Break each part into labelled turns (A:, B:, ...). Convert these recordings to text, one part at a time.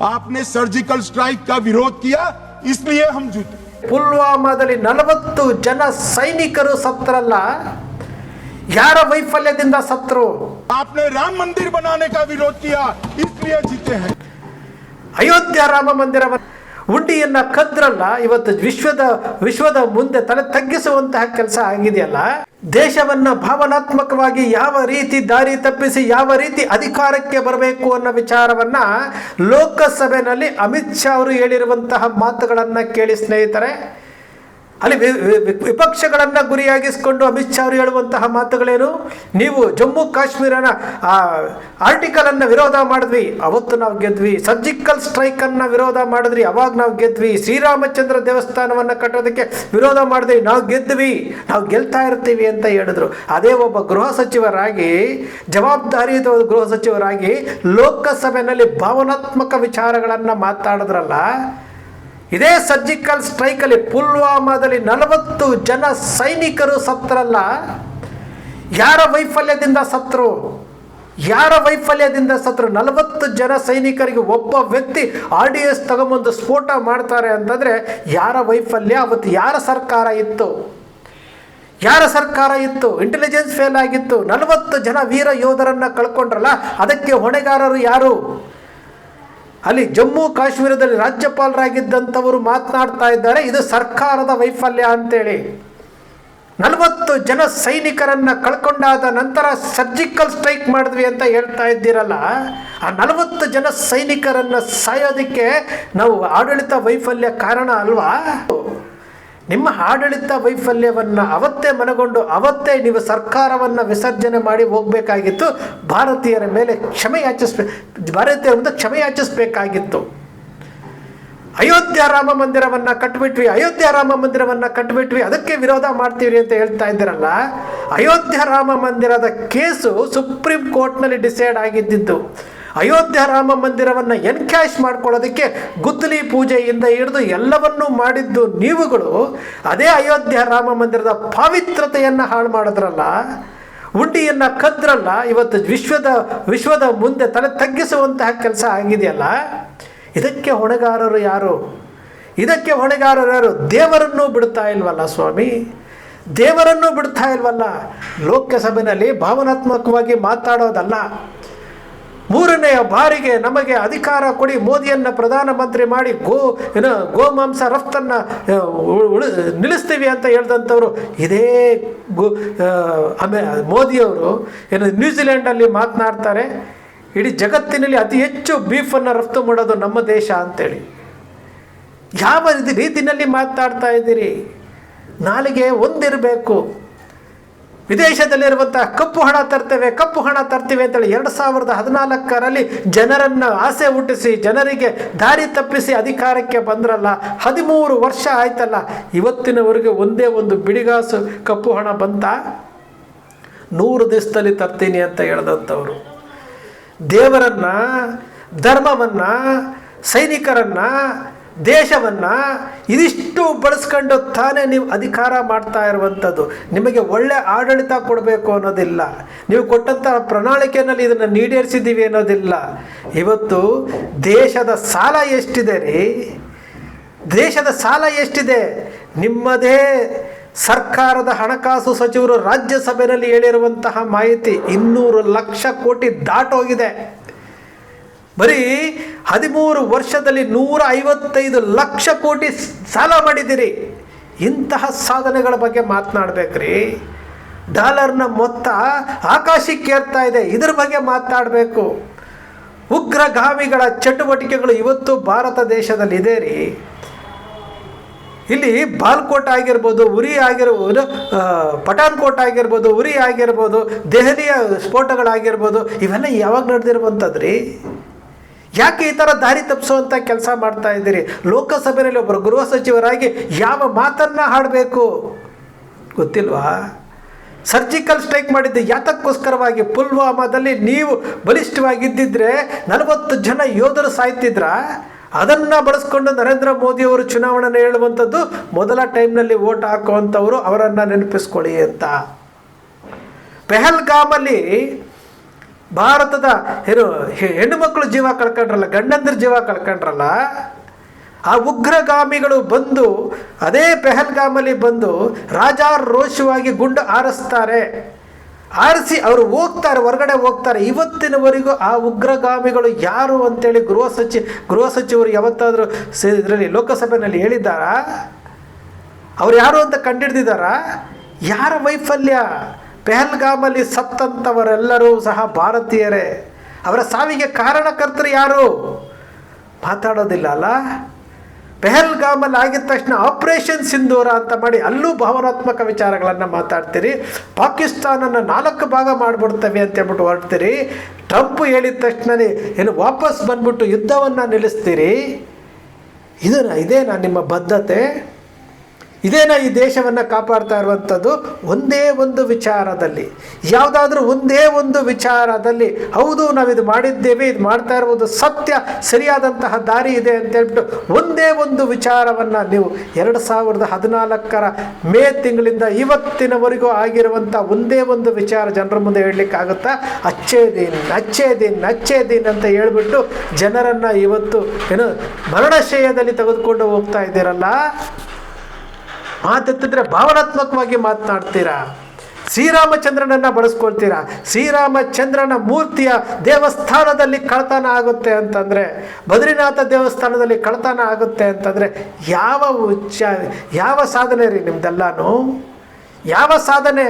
A: आपने surgical strike का विरोध किया, इसलिए हम जीते।
B: ಪುಲ್ವಾಮಾದಲ್ಲಿ 40 ಜನ ಸೈನಿಕರು ಸತ್ತರಲ್ಲ, ಯಾರ ವೈಫಲ್ಯದಿಂದ ಸತ್ರು?
A: आपने राम मंदिर बनाने का विरोध किया, इसलिए जीते हैं।
B: ಅಯೋಧ್ಯ ರಾಮ ಮಂದಿರ ಉಂಡಿಯನ್ನ ಕದ್ರಲ್ಲ, ಇವತ್ತು ವಿಶ್ವದ ಮುಂದೆ ತಲೆ ತಗ್ಗಿಸುವಂತಹ ಕೆಲಸ ಆಗಿದೆಯಲ್ಲ. ದೇಶವನ್ನ ಭಾವನಾತ್ಮಕವಾಗಿ ಯಾವ ರೀತಿ ದಾರಿ ತಪ್ಪಿಸಿ ಯಾವ ರೀತಿ ಅಧಿಕಾರಕ್ಕೆ ಬರಬೇಕು ಅನ್ನೋ ವಿಚಾರವನ್ನ ಲೋಕಸಭೆಯಲ್ಲಿ ಅಮಿತ್ ಶಾ ಅವರು ಹೇಳಿರುವಂತಹ ಮಾತುಗಳನ್ನ ಕೇಳಿ ಸ್ನೇಹಿತರೆ, ಅಲ್ಲಿ ವಿಪಕ್ಷಗಳನ್ನ ಗುರಿಯಾಗಿಸಿಕೊಂಡು ಅಮಿತ್ ಶಾ ಅವರು ಹೇಳುವಂತಹ ಮಾತುಗಳೇನು? ನೀವು ಜಮ್ಮು ಕಾಶ್ಮೀರನ ಆರ್ಟಿಕಲ್ ಅನ್ನ ವಿರೋಧ ಮಾಡಿದ್ವಿ, ಅವತ್ತು ನಾವು ಗೆದ್ವಿ. ಸರ್ಜಿಕಲ್ ಸ್ಟ್ರೈಕ್ ಅನ್ನ ವಿರೋಧ ಮಾಡಿದ್ರಿ, ಅವಾಗ ನಾವು ಗೆದ್ವಿ. ಶ್ರೀರಾಮಚಂದ್ರ ದೇವಸ್ಥಾನವನ್ನ ಕಟ್ಟೋದಕ್ಕೆ ವಿರೋಧ ಮಾಡಿದ್ವಿ, ನಾವು ಗೆದ್ವಿ, ನಾವು ಗೆಲ್ತಾ ಇರ್ತೀವಿ ಅಂತ ಹೇಳಿದ್ರು. ಅದೇ ಒಬ್ಬ ಗೃಹ ಸಚಿವರಾಗಿ, ಜವಾಬ್ದಾರಿಯುತ ಗೃಹ ಸಚಿವರಾಗಿ ಲೋಕಸಭೆಯಲ್ಲಿ ಭಾವನಾತ್ಮಕ ವಿಚಾರಗಳನ್ನ ಮಾತಾಡಿದ್ರಲ್ಲ. ಇದೇ ಸರ್ಜಿಕಲ್ ಸ್ಟ್ರೈಕಲ್ಲಿ ಪುಲ್ವಾಮಾದಲ್ಲಿ 40 ಜನ ಸೈನಿಕರು ಸತ್ತರಲ್ಲ, ಯಾರ ವೈಫಲ್ಯದಿಂದ ಸತ್ರು? ಯಾರ ವೈಫಲ್ಯದಿಂದ ಸತ್ರು? 40 ಜನ ಸೈನಿಕರಿಗೆ ಒಬ್ಬ ವ್ಯಕ್ತಿ RDS ತಗೊಂಬಂದು ಸ್ಫೋಟ ಮಾಡ್ತಾರೆ ಅಂತಂದರೆ ಯಾರ ವೈಫಲ್ಯ? ಅವತ್ತು ಯಾರ ಸರ್ಕಾರ ಇತ್ತು? ಯಾರ ಸರ್ಕಾರ ಇತ್ತು? ಇಂಟೆಲಿಜೆನ್ಸ್ ಫೇಲ್ ಆಗಿತ್ತು. 40 ಜನ ವೀರ ಯೋಧರನ್ನು ಕಳ್ಕೊಂಡ್ರಲ್ಲ, ಅದಕ್ಕೆ ಹೊಣೆಗಾರರು ಯಾರು? ಅಲ್ಲಿ ಜಮ್ಮು ಕಾಶ್ಮೀರದಲ್ಲಿ ರಾಜ್ಯಪಾಲರಾಗಿದ್ದಂಥವರು ಮಾತನಾಡ್ತಾ ಇದ್ದಾರೆ, ಇದು ಸರ್ಕಾರದ ವೈಫಲ್ಯ ಅಂತೇಳಿ. 40 ಜನ ಸೈನಿಕರನ್ನ ಕಳ್ಕೊಂಡಾದ ನಂತರ ಸರ್ಜಿಕಲ್ ಸ್ಟ್ರೈಕ್ ಮಾಡಿದ್ವಿ ಅಂತ ಹೇಳ್ತಾ ಇದ್ದೀರಲ್ಲ, ಆ 40 ಜನ ಸೈನಿಕರನ್ನ ಸಾಯೋದಕ್ಕೆ ನಾವು ಆಡಳಿತ ವೈಫಲ್ಯ ಕಾರಣ ಅಲ್ವಾ? ನಿಮ್ಮ ಆಡಳಿತ ವೈಫಲ್ಯವನ್ನು ಅವತ್ತೇ ಮನಗೊಂಡು ಅವತ್ತೇ ನೀವು ಸರ್ಕಾರವನ್ನು ವಿಸರ್ಜನೆ ಮಾಡಿ ಹೋಗಬೇಕಾಗಿತ್ತು. ಭಾರತೀಯರ ಮೇಲೆ ಭಾರತೀಯರ ಮುಂದೆ ಕ್ಷಮೆ ಯಾಚಿಸಬೇಕಾಗಿತ್ತು. ಅಯೋಧ್ಯ ರಾಮ ಮಂದಿರವನ್ನು ಕಟ್ಟಿಬಿಟ್ವಿ, ಅದಕ್ಕೆ ವಿರೋಧ ಮಾಡ್ತೀವಿ ಅಂತ ಹೇಳ್ತಾ ಇದ್ದೀರಲ್ಲ. ಅಯೋಧ್ಯ ರಾಮ ಮಂದಿರದ ಕೇಸು ಸುಪ್ರೀಂ ಕೋರ್ಟ್ನಲ್ಲಿ ಡಿಸೈಡ್ ಆಗಿದ್ದಿದ್ದು. ಅಯೋಧ್ಯ ರಾಮ ಮಂದಿರವನ್ನು ಎನ್ಕ್ಯಾಶ್ ಮಾಡ್ಕೊಳ್ಳೋದಕ್ಕೆ ಗುದ್ದಲಿ ಪೂಜೆಯಿಂದ ಹಿಡಿದು ಎಲ್ಲವನ್ನೂ ಮಾಡಿದ್ದು ನೀವುಗಳು. ಅದೇ ಅಯೋಧ್ಯ ರಾಮ ಮಂದಿರದ ಪಾವಿತ್ರತೆಯನ್ನು ಹಾಳು ಮಾಡಿದ್ರಲ್ಲ, ಉಂಡಿಯನ್ನು ಕದ್ರಲ್ಲ. ಇವತ್ತು ವಿಶ್ವದ ಮುಂದೆ ತಲೆ ತಗ್ಗಿಸುವಂತಹ ಕೆಲಸ ಆಗಿದೆಯಲ್ಲ. ಇದಕ್ಕೆ ಹೊಣೆಗಾರರು ಯಾರು? ದೇವರನ್ನೂ ಬಿಡ್ತಾ ಇಲ್ವಲ್ಲ ಸ್ವಾಮಿ, ದೇವರನ್ನೂ ಬಿಡ್ತಾ ಇಲ್ವಲ್ಲ. ಲೋಕಸಭೆಯಲ್ಲಿ ಭಾವನಾತ್ಮಕವಾಗಿ ಮಾತಾಡೋದಲ್ಲ. 3ನೇ ಬಾರಿಗೆ ನಮಗೆ ಅಧಿಕಾರ ಕೊಡಿ, ಮೋದಿಯನ್ನು ಪ್ರಧಾನಮಂತ್ರಿ ಮಾಡಿ ಗೋಮಾಂಸ ರಫ್ತನ್ನು ನಿಲ್ಲಿಸ್ತೀವಿ ಅಂತ ಹೇಳಿದಂಥವ್ರು ಇದೇ ಮೋದಿಯವರು ನ್ಯೂಜಿಲೆಂಡಲ್ಲಿ ಮಾತನಾಡ್ತಾರೆ, ಇಡೀ ಜಗತ್ತಿನಲ್ಲಿ ಅತಿ ಹೆಚ್ಚು ಬೀಫನ್ನು ರಫ್ತು ಮಾಡೋದು ನಮ್ಮ ದೇಶ ಅಂತೇಳಿ. ಯಾವ ರೀತಿಯಲ್ಲಿ ಮಾತನಾಡ್ತಾ ಇದ್ದೀರಿ? ನಾಲಿಗೆ ಒಂದಿರಬೇಕು. ವಿದೇಶದಲ್ಲಿರುವಂತಹ ಕಪ್ಪು ಹಣ ತರ್ತೀವಿ ಅಂತೇಳಿ 2014ರಲ್ಲಿ ಜನರನ್ನು ಆಸೆ ಹುಟ್ಟಿಸಿ ಜನರಿಗೆ ದಾರಿ ತಪ್ಪಿಸಿ ಅಧಿಕಾರಕ್ಕೆ ಬಂದ್ರಲ್ಲ. 13 ವರ್ಷ ಆಯ್ತಲ್ಲ, ಇವತ್ತಿನವರೆಗೆ ಒಂದೇ ಒಂದು ಬಿಡಿಗಾಸು ಕಪ್ಪು ಹಣ ಬಂತ? 100 ದಿವಸದಲ್ಲಿ ತರ್ತೀನಿ ಅಂತ ಹೇಳಿದಂಥವ್ರು ದೇವರನ್ನ, ಧರ್ಮವನ್ನ, ಸೈನಿಕರನ್ನ, ದೇಶವನ್ನ ಇದಿಷ್ಟು ಬಳಸ್ಕೊಂಡು ತಾನೇ ನೀವು ಅಧಿಕಾರ ಮಾಡ್ತಾ ಇರುವಂಥದ್ದು. ನಿಮಗೆ ಒಳ್ಳೆ ಆಡಳಿತ ಕೊಡಬೇಕು ಅನ್ನೋದಿಲ್ಲ, ನೀವು ಕೊಟ್ಟಂತಹ ಪ್ರಣಾಳಿಕೆಯಲ್ಲಿ ಇದನ್ನು ಈಡೇರಿಸಿದ್ದೀವಿ ಅನ್ನೋದಿಲ್ಲ. ಇವತ್ತು ದೇಶದ ಸಾಲ ಎಷ್ಟಿದೆ ರೀ? ದೇಶದ ಸಾಲ ಎಷ್ಟಿದೆ? ನಿಮ್ಮದೇ ಸರ್ಕಾರದ ಹಣಕಾಸು ಸಚಿವರು ರಾಜ್ಯಸಭೆಯಲ್ಲಿ ಹೇಳಿರುವಂತಹ ಮಾಹಿತಿ 200 ಲಕ್ಷ ಕೋಟಿ ದಾಟೋಗಿದೆ. ಬರೀ 13 ವರ್ಷದಲ್ಲಿ 155 ಲಕ್ಷ ಕೋಟಿ ಸಾಲ ಮಾಡಿದ್ದೀರಿ. ಇಂತಹ ಸಾಧನೆಗಳ ಬಗ್ಗೆ ಮಾತನಾಡಬೇಕ್ರಿ. ಡಾಲರ್ನ ಮೊತ್ತ ಆಕಾಶಕ್ಕೆ ಏರ್ತಾ ಇದೆ, ಇದ್ರ ಬಗ್ಗೆ ಮಾತನಾಡಬೇಕು. ಉಗ್ರಗಾಮಿಗಳ ಚಟುವಟಿಕೆಗಳು ಇವತ್ತು ಭಾರತ ದೇಶದಲ್ಲಿ ಇದೆ ರೀ. ಇಲ್ಲಿ ಬಾಲ್ಕೋಟ್ ಆಗಿರ್ಬೋದು, ಉರಿ ಆಗಿರ್ಬೋದು, ಪಠಾನ್ಕೋಟ್ ಆಗಿರ್ಬೋದು, ಉರಿ ಆಗಿರ್ಬೋದು, ದೆಹಲಿಯ ಸ್ಫೋಟಗಳಾಗಿರ್ಬೋದು, ಇವೆಲ್ಲ ಯಾವಾಗ ನಡೆದಿರುವಂಥದ್ರಿ? ಯಾಕೆ ಈ ಥರ ದಾರಿ ತಪ್ಪಿಸುವಂಥ ಕೆಲಸ ಮಾಡ್ತಾ ಇದ್ದೀರಿ? ಲೋಕಸಭೆಯಲ್ಲಿ ಒಬ್ಬರು ಗೃಹ ಸಚಿವರಾಗಿ ಯಾವ ಮಾತನ್ನು ಹಾಡಬೇಕು ಗೊತ್ತಿಲ್ವಾ? ಸರ್ಜಿಕಲ್ ಸ್ಟ್ರೈಕ್ ಮಾಡಿದ್ದು ಯಾತಕ್ಕೋಸ್ಕರವಾಗಿ? ಪುಲ್ವಾಮಾದಲ್ಲಿ ನೀವು ಬಲಿಷ್ಠವಾಗಿದ್ದಿದ್ರೆ 40 ಜನ ಯೋಧರು ಸಾಯ್ತಿದ್ರ? ಅದನ್ನು ಬಳಸ್ಕೊಂಡು ನರೇಂದ್ರ ಮೋದಿಯವರು ಚುನಾವಣೆ ಹೇಳುವಂಥದ್ದು, ಮೊದಲ ಟೈಮ್ನಲ್ಲಿ ವೋಟ್ ಹಾಕುವಂಥವರು ಅವರನ್ನು ನೆನಪಿಸ್ಕೊಳ್ಳಿ ಅಂತ. ಪೆಹಲ್ಗಾಮಲ್ಲಿ ಭಾರತದ ಏನು ಹೆಣ್ಣು ಮಕ್ಕಳು ಜೀವ ಕಳ್ಕೊಂಡ್ರಲ್ಲ, ಗಂಡಂದ್ರ ಜೀವ ಕಳ್ಕೊಂಡ್ರಲ್ಲ, ಆ ಉಗ್ರಗಾಮಿಗಳು ಬಂದು ಅದೇ ಪೆಹಲ್ಗಾಮಲ್ಲಿ ಬಂದು ರಾಜಾರೋಷವಾಗಿ ಗುಂಡು ಹಾರಿಸ್ತಾರೆ. ಆರಿಸಿ ಅವರು ಹೋಗ್ತಾರೆ, ಹೊರಗಡೆ ಹೋಗ್ತಾರೆ. ಇವತ್ತಿನವರೆಗೂ ಆ ಉಗ್ರಗಾಮಿಗಳು ಯಾರು ಅಂತೇಳಿ ಗೃಹ ಸಚಿವರು ಯಾವತ್ತಾದರೂ ಇದರಲ್ಲಿ ಲೋಕಸಭೆಯಲ್ಲಿ ಹೇಳಿದ್ದಾರಾ? ಅವ್ರು ಯಾರು ಅಂತ ಕಂಡಿಡ್ದಿದ್ದಾರಾ? ಯಾರ ವೈಫಲ್ಯ? ಪೆಹಲ್ಗಾಮಲ್ಲಿ ಸತ್ತಂಥವರೆಲ್ಲರೂ ಸಹ ಭಾರತೀಯರೇ. ಅವರ ಸಾವಿಗೆ ಕಾರಣಕರ್ತರು ಯಾರು? ಮಾತಾಡೋದಿಲ್ಲ ಅಲ್ಲ. ಪೆಹಲ್ಗಾಮಲ್ಲಿ ಆಗಿದ ತಕ್ಷಣ ಆಪರೇಷನ್ ಸಿಂಧೂರ ಅಂತ ಮಾಡಿ ಅಲ್ಲೂ ಭಾವನಾತ್ಮಕ ವಿಚಾರಗಳನ್ನು ಮಾತಾಡ್ತೀರಿ. ಪಾಕಿಸ್ತಾನನ 4 ಭಾಗ ಮಾಡಿಬಿಡ್ತವೆ ಅಂತೇಳ್ಬಿಟ್ಟು ಹೊರಡ್ತೀರಿ. ಟ್ರಂಪ್ ಹೇಳಿದ ತಕ್ಷಣವೇ ಏನು ವಾಪಸ್ ಬಂದ್ಬಿಟ್ಟು ಯುದ್ಧವನ್ನು ನಿಲ್ಲಿಸ್ತೀರಿ. ಇದೇನಾ ನಿಮ್ಮ ಬದ್ಧತೆ? ಇದೇನಾ ಈ ದೇಶವನ್ನು ಕಾಪಾಡ್ತಾ ಇರುವಂಥದ್ದು? ಒಂದೇ ಒಂದು ವಿಚಾರದಲ್ಲಿ, ಯಾವುದಾದ್ರೂ ಒಂದೇ ಒಂದು ವಿಚಾರದಲ್ಲಿ ಹೌದು ನಾವಿದು ಮಾಡಿದ್ದೇವೆ, ಇದು ಮಾಡ್ತಾ ಇರ್ಬೋದು, ಸತ್ಯ ಸರಿಯಾದಂತಹ ದಾರಿ ಇದೆ ಅಂತೇಳ್ಬಿಟ್ಟು ಒಂದೇ ಒಂದು ವಿಚಾರವನ್ನು ನೀವು 2014 ಮೇ ತಿಂಗಳಿಂದ ಇವತ್ತಿನವರೆಗೂ ಆಗಿರುವಂಥ ಒಂದೇ ಒಂದು ವಿಚಾರ ಜನರ ಮುಂದೆ ಹೇಳಲಿಕ್ಕಾಗುತ್ತಾ? ಅಚ್ಚೇದೀನ್ ಅಂತ ಹೇಳ್ಬಿಟ್ಟು ಜನರನ್ನು ಇವತ್ತು ಏನು ಮರಣಶಯದಲ್ಲಿ ತೆಗೆದುಕೊಂಡು ಹೋಗ್ತಾ ಇದ್ದೀರಲ್ಲ. ಮಾತೆತ್ತಿದ್ರೆ ಭಾವನಾತ್ಮಕವಾಗಿ ಮಾತನಾಡ್ತೀರಾ. ಶ್ರೀರಾಮಚಂದ್ರನನ್ನು ಬಳಸ್ಕೊಳ್ತೀರಾ. ಶ್ರೀರಾಮಚಂದ್ರನ ಮೂರ್ತಿಯ ದೇವಸ್ಥಾನದಲ್ಲಿ ಕಳ್ಳತನ ಆಗುತ್ತೆ ಅಂತಂದರೆ, ಬದ್ರಿನಾಥ ದೇವಸ್ಥಾನದಲ್ಲಿ ಕಳ್ಳತನ ಆಗುತ್ತೆ ಅಂತಂದರೆ ಯಾವ ಸಾಧನೆ ರೀ ನಿಮ್ದೆಲ್ಲಾನು? ಯಾವ ಸಾಧನೆ?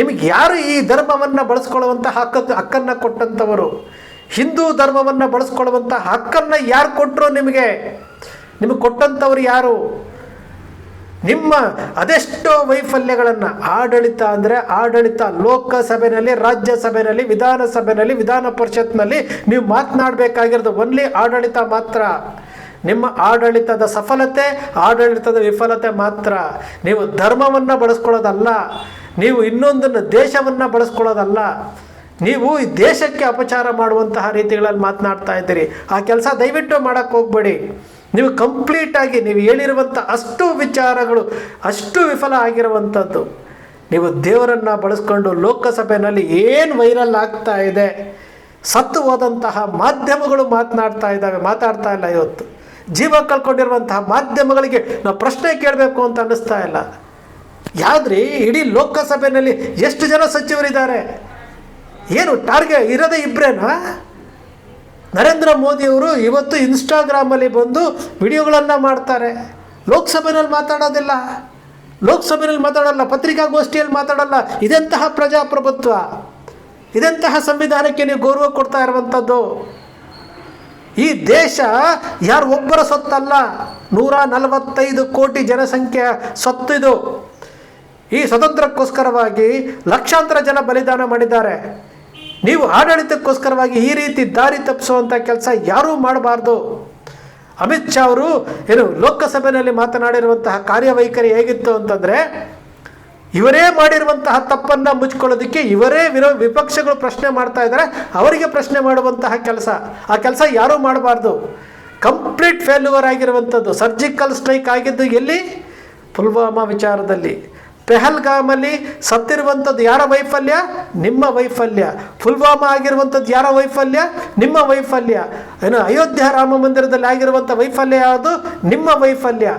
B: ನಿಮಗೆ ಯಾರು ಈ ಧರ್ಮವನ್ನು ಬಳಸ್ಕೊಳ್ಳುವಂಥ ಹಕ್ಕನ್ನು ಕೊಟ್ಟಂಥವರು? ಹಿಂದೂ ಧರ್ಮವನ್ನು ಬಳಸ್ಕೊಳ್ಳುವಂಥ ಹಕ್ಕನ್ನು ಯಾರು ಕೊಟ್ಟರು ನಿಮಗೆ ಕೊಟ್ಟಂಥವ್ರು ಯಾರು? ನಿಮ್ಮ ಅದೆಷ್ಟೋ ವೈಫಲ್ಯಗಳನ್ನು ಆಡಳಿತ ಅಂದರೆ ಆಡಳಿತ, ಲೋಕಸಭೆಯಲ್ಲಿ, ರಾಜ್ಯಸಭೆಯಲ್ಲಿ, ವಿಧಾನಸಭೆಯಲ್ಲಿ, ವಿಧಾನ ಪರಿಷತ್ನಲ್ಲಿ ನೀವು ಮಾತನಾಡಬೇಕಾಗಿರೋದು ಓನ್ಲಿ ಆಡಳಿತ ಮಾತ್ರ. ನಿಮ್ಮ ಆಡಳಿತದ ಸಫಲತೆ, ಆಡಳಿತದ ವಿಫಲತೆ ಮಾತ್ರ. ನೀವು ಧರ್ಮವನ್ನು ಬಳಸ್ಕೊಳ್ಳೋದಲ್ಲ, ನೀವು ಇನ್ನೊಂದನ್ನು ದೇಶವನ್ನು ಬಳಸ್ಕೊಳ್ಳೋದಲ್ಲ. ನೀವು ಈ ದೇಶಕ್ಕೆ ಅಪಚಾರ ಮಾಡುವಂತಹ ರೀತಿಗಳಲ್ಲಿ ಮಾತನಾಡ್ತಾ ಇದ್ದೀರಿ. ಆ ಕೆಲಸ ದಯವಿಟ್ಟು ಮಾಡೋಕ್ಕೆ ಹೋಗಬೇಡಿ. ನೀವು ಕಂಪ್ಲೀಟಾಗಿ ನೀವು ಹೇಳಿರುವಂಥ ಅಷ್ಟು ವಿಚಾರಗಳು ಅಷ್ಟು ವಿಫಲ ಆಗಿರುವಂಥದ್ದು. ನೀವು ದೇವರನ್ನು ಬಳಸ್ಕೊಂಡು ಲೋಕಸಭೆಯಲ್ಲಿ ಏನು ವೈರಲ್ ಆಗ್ತಾ ಇದೆ, ಸತ್ತು ಹೋದಂತಹ ಮಾಧ್ಯಮಗಳು ಮಾತಾಡ್ತಾ ಇಲ್ಲ. ಇವತ್ತು ಜೀವ ಕಳ್ಕೊಂಡಿರುವಂತಹ ಮಾಧ್ಯಮಗಳಿಗೆ ನಾವು ಪ್ರಶ್ನೆ ಕೇಳಬೇಕು ಅಂತ ಅನ್ನಿಸ್ತಾ ಇಲ್ಲ. ಯಾವ್ದ್ರಿ ಇಡೀ ಲೋಕಸಭೆಯಲ್ಲಿ ಎಷ್ಟು ಜನ ಸಚಿವರಿದ್ದಾರೆ? ಏನು ಟಾರ್ಗೆಟ್ ಇರೋದೇ ಇಬ್ಬರೇನಾ? ನರೇಂದ್ರ ಮೋದಿಯವರು ಇವತ್ತು ಇನ್ಸ್ಟಾಗ್ರಾಮಲ್ಲಿ ಬಂದು ವಿಡಿಯೋಗಳನ್ನು ಮಾಡ್ತಾರೆ. ಲೋಕಸಭೆಯಲ್ಲಿ ಮಾತಾಡಲ್ಲ, ಪತ್ರಿಕಾಗೋಷ್ಠಿಯಲ್ಲಿ ಮಾತಾಡಲ್ಲ. ಇದೆಂತಹ ಪ್ರಜಾಪ್ರಭುತ್ವ? ಇದೆಂತಹ ಸಂವಿಧಾನಕ್ಕೆ ನೀವು ಗೌರವ ಕೊಡ್ತಾ ಇರುವಂಥದ್ದು? ಈ ದೇಶ ಯಾರು ಒಬ್ಬರ ಸೊತ್ತಲ್ಲ, 145 ಕೋಟಿ ಜನಸಂಖ್ಯೆಯ ಸೊತ್ತಿದು. ಈ ಸ್ವತಂತ್ರಕ್ಕೋಸ್ಕರವಾಗಿ ಲಕ್ಷಾಂತರ ಜನ ಬಲಿದಾನ ಮಾಡಿದ್ದಾರೆ. ನೀವು ಆಡಳಿತಕ್ಕೋಸ್ಕರವಾಗಿ ಈ ರೀತಿ ದಾರಿ ತಪ್ಪಿಸುವಂಥ ಕೆಲಸ ಯಾರೂ ಮಾಡಬಾರ್ದು. ಅಮಿತ್ ಶಾ ಅವರು ಲೋಕಸಭೆಯಲ್ಲಿ ಮಾತನಾಡಿರುವಂತಹ ಕಾರ್ಯವೈಖರಿ ಹೇಗಿತ್ತು ಅಂತಂದರೆ, ಇವರೇ ಮಾಡಿರುವಂತಹ ತಪ್ಪನ್ನು ಮುಚ್ಕೊಳ್ಳೋದಕ್ಕೆ ಇವರೇ ವಿಪಕ್ಷಗಳು ಪ್ರಶ್ನೆ ಮಾಡ್ತಾ ಇದ್ದಾರೆ, ಅವರಿಗೆ ಪ್ರಶ್ನೆ ಮಾಡುವಂತಹ ಕೆಲಸ, ಆ ಕೆಲಸ ಯಾರೂ ಮಾಡಬಾರ್ದು. ಕಂಪ್ಲೀಟ್ ಫೇಲ್ಯೂರ್ ಆಗಿರುವಂಥದ್ದು. ಸರ್ಜಿಕಲ್ ಸ್ಟ್ರೈಕ್ ಆಗಿದ್ದು ಎಲ್ಲಿ? ಪುಲ್ವಾಮಾ ವಿಚಾರದಲ್ಲಿ. ಪೆಹಲ್ಗಾಮಲ್ಲಿ ಸತ್ತಿರುವಂಥದ್ದು ಯಾರ ವೈಫಲ್ಯ? ನಿಮ್ಮ ವೈಫಲ್ಯ. ಪುಲ್ವಾಮಾ ಆಗಿರುವಂಥದ್ದು ಯಾರ ವೈಫಲ್ಯ? ನಿಮ್ಮ ವೈಫಲ್ಯ. ಅಯೋಧ್ಯ ರಾಮ ಮಂದಿರದಲ್ಲಿ ಆಗಿರುವಂಥ ವೈಫಲ್ಯ ಯಾವುದು? ನಿಮ್ಮ ವೈಫಲ್ಯ.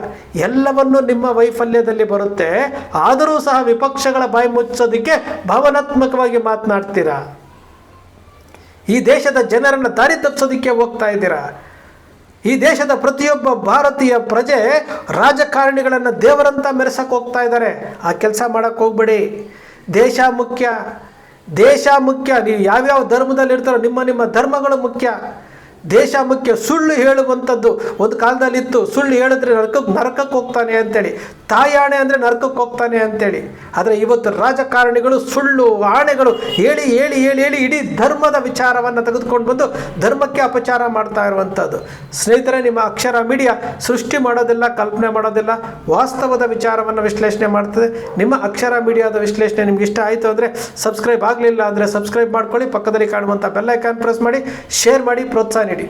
B: ಎಲ್ಲವನ್ನೂ ನಿಮ್ಮ ವೈಫಲ್ಯದಲ್ಲಿ ಬರುತ್ತೆ. ಆದರೂ ಸಹ ವಿಪಕ್ಷಗಳ ಬಾಯಿ ಮುಚ್ಚೋದಕ್ಕೆ ಭಾವನಾತ್ಮಕವಾಗಿ ಮಾತನಾಡ್ತೀರಾ. ಈ ದೇಶದ ಜನರನ್ನು ದಾರಿ ತಪ್ಪಿಸೋದಕ್ಕೆ ಹೋಗ್ತಾ ಇದ್ದೀರಾ. ಈ ದೇಶದ ಪ್ರತಿಯೊಬ್ಬ ಭಾರತೀಯ ಪ್ರಜೆ ರಾಜಕಾರಣಿಗಳನ್ನು ದೇವರಂತ ಮೆರೆಸಕ್ಕೆ ಹೋಗ್ತಾ ಇದ್ದಾರೆ. ಆ ಕೆಲಸ ಮಾಡೋಕ್ಕೆ ಹೋಗ್ಬೇಡಿ. ದೇಶ ಮುಖ್ಯ. ನೀವು ಯಾವ್ಯಾವ ಧರ್ಮದಲ್ಲಿ ಇರ್ತಾರೋ ನಿಮ್ಮ ಧರ್ಮಗಳು ಮುಖ್ಯ. ದೇಶ ಮುಖ್ಯ. ಸುಳ್ಳು ಹೇಳುವಂಥದ್ದು ಒಂದು ಕಾಲದಲ್ಲಿತ್ತು. ಸುಳ್ಳು ಹೇಳಿದ್ರೆ ನರಕಕ್ಕೆ ಹೋಗ್ತಾನೆ ಅಂತೇಳಿ, ತಾಯಾಣೆ ಅಂದರೆ ನರಕಕ್ಕೆ ಹೋಗ್ತಾನೆ ಅಂತೇಳಿ. ಆದರೆ ಇವತ್ತು ರಾಜಕಾರಣಿಗಳು ಸುಳ್ಳು ಆಣೆಗಳು ಹೇಳಿ ಇಡೀ ಧರ್ಮದ ವಿಚಾರವನ್ನು ತೆಗೆದುಕೊಂಡು ಬಂದು ಧರ್ಮಕ್ಕೆ ಅಪಚಾರ ಮಾಡ್ತಾ ಇರುವಂಥದ್ದು. ಸ್ನೇಹಿತರೆ, ನಿಮ್ಮ ಅಕ್ಷರ ಮೀಡಿಯಾ ಸೃಷ್ಟಿ ಮಾಡೋದಿಲ್ಲ, ಕಲ್ಪನೆ ಮಾಡೋದಿಲ್ಲ, ವಾಸ್ತವದ ವಿಚಾರವನ್ನು ವಿಶ್ಲೇಷಣೆ ಮಾಡ್ತದೆ. ನಿಮ್ಮ ಅಕ್ಷರ ಮೀಡಿಯಾದ ವಿಶ್ಲೇಷಣೆ ನಿಮ್ಗೆ ಇಷ್ಟ ಆಯಿತು ಅಂದರೆ ಸಬ್ಸ್ಕ್ರೈಬ್ ಆಗಲಿಲ್ಲ ಅಂದರೆ ಸಬ್ಸ್ಕ್ರೈಬ್ ಮಾಡ್ಕೊಳ್ಳಿ. ಪಕ್ಕದಲ್ಲಿ ಕಾಣುವಂಥ ಬೆಲ್ ಐಕಾನ್ ಪ್ರೆಸ್ ಮಾಡಿ, ಶೇರ್ ಮಾಡಿ, ಪ್ರೋತ್ಸಾಹ ನೀಡಿ.